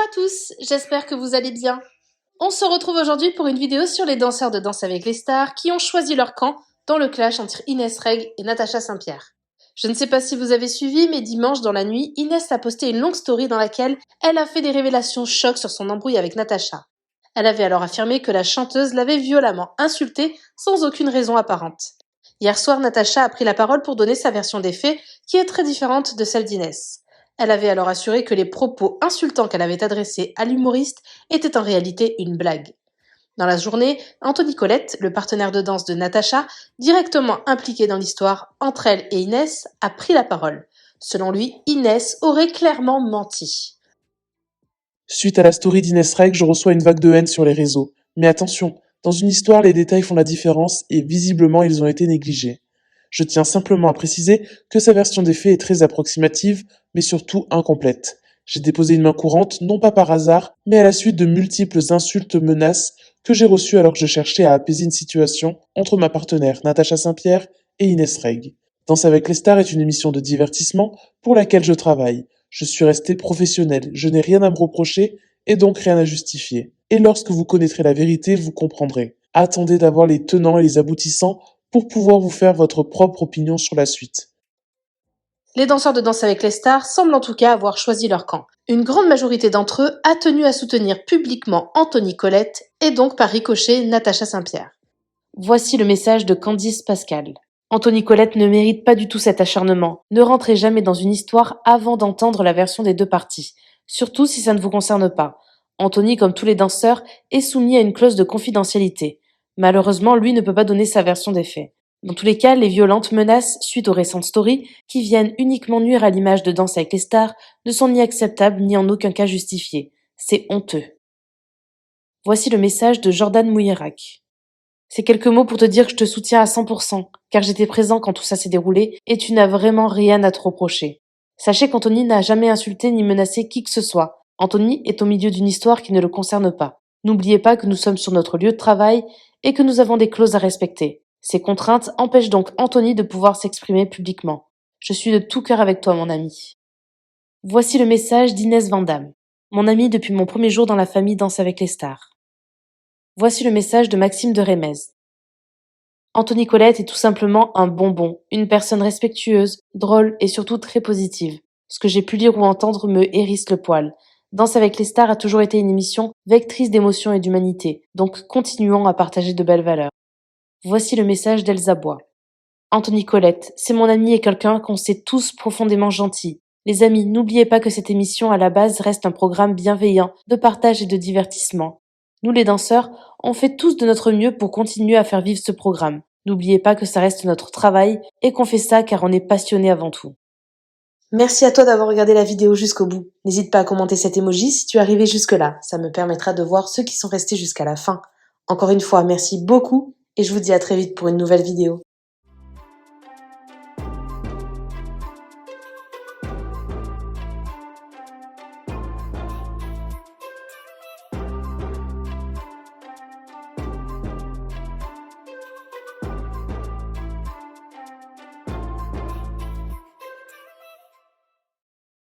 à tous, j'espère que vous allez bien. On se retrouve aujourd'hui pour une vidéo sur les danseurs de Danse avec les stars qui ont choisi leur camp dans le clash entre Inès Reg et Natacha Saint-Pierre. Je ne sais pas si vous avez suivi, mais dimanche dans la nuit, Inès a posté une longue story dans laquelle elle a fait des révélations chocs sur son embrouille avec Natacha. Elle avait alors affirmé que la chanteuse l'avait violemment insultée sans aucune raison apparente. Hier soir, Natacha a pris la parole pour donner sa version des faits, qui est très différente de celle d'Inès. Elle avait alors assuré que les propos insultants qu'elle avait adressés à l'humoriste étaient en réalité une blague. Dans la journée, Anthony Colette, le partenaire de danse de Natacha, directement impliqué dans l'histoire entre elle et Inès, a pris la parole. Selon lui, Inès aurait clairement menti. Suite à la story d'Inès Reg, je reçois une vague de haine sur les réseaux. Mais attention, dans une histoire, les détails font la différence et visiblement ils ont été négligés. Je tiens simplement à préciser que sa version des faits est très approximative, mais surtout incomplète. J'ai déposé une main courante, non pas par hasard, mais à la suite de multiples insultes menaces que j'ai reçues alors que je cherchais à apaiser une situation entre ma partenaire Natacha Saint-Pierre et Inès Reg. Danse avec les stars est une émission de divertissement pour laquelle je travaille. Je suis resté professionnel, je n'ai rien à me reprocher et donc rien à justifier. Et lorsque vous connaîtrez la vérité, vous comprendrez. Attendez d'avoir les tenants et les aboutissants pour pouvoir vous faire votre propre opinion sur la suite. Les danseurs de Danse avec les stars semblent en tout cas avoir choisi leur camp. Une grande majorité d'entre eux a tenu à soutenir publiquement Anthony Colette et donc par ricochet Natacha Saint-Pierre. Voici le message de Candice Pascal. Anthony Colette ne mérite pas du tout cet acharnement. Ne rentrez jamais dans une histoire avant d'entendre la version des deux parties, surtout si ça ne vous concerne pas. Anthony, comme tous les danseurs, est soumis à une clause de confidentialité. Malheureusement, lui ne peut pas donner sa version des faits. Dans tous les cas, les violentes menaces suite aux récentes stories, qui viennent uniquement nuire à l'image de Danse avec les stars, ne sont ni acceptables ni en aucun cas justifiées. C'est honteux. Voici le message de Jordan Mouillerac. Ces quelques mots pour te dire que je te soutiens à 100%, car j'étais présent quand tout ça s'est déroulé, et tu n'as vraiment rien à te reprocher. Sachez qu'Anthony n'a jamais insulté ni menacé qui que ce soit. Anthony est au milieu d'une histoire qui ne le concerne pas. N'oubliez pas que nous sommes sur notre lieu de travail et que nous avons des clauses à respecter. Ces contraintes empêchent donc Anthony de pouvoir s'exprimer publiquement. Je suis de tout cœur avec toi, mon ami. Voici le message d'Inès Vandamme, mon amie depuis mon premier jour dans la famille Danse avec les stars. Voici le message de Maxime de Rémez. Anthony Colette est tout simplement un bonbon, une personne respectueuse, drôle et surtout très positive. Ce que j'ai pu lire ou entendre me hérisse le poil. Danse avec les stars a toujours été une émission vectrice d'émotion et d'humanité, donc continuons à partager de belles valeurs. Voici le message d'Elsa Bois. Anthony Colette, c'est mon ami et quelqu'un qu'on sait tous profondément gentil. Les amis, n'oubliez pas que cette émission à la base reste un programme bienveillant, de partage et de divertissement. Nous les danseurs, on fait tous de notre mieux pour continuer à faire vivre ce programme. N'oubliez pas que ça reste notre travail et qu'on fait ça car on est passionné avant tout. Merci à toi d'avoir regardé la vidéo jusqu'au bout. N'hésite pas à commenter cet emoji si tu es arrivé jusque-là. Ça me permettra de voir ceux qui sont restés jusqu'à la fin. Encore une fois, merci beaucoup et je vous dis à très vite pour une nouvelle vidéo.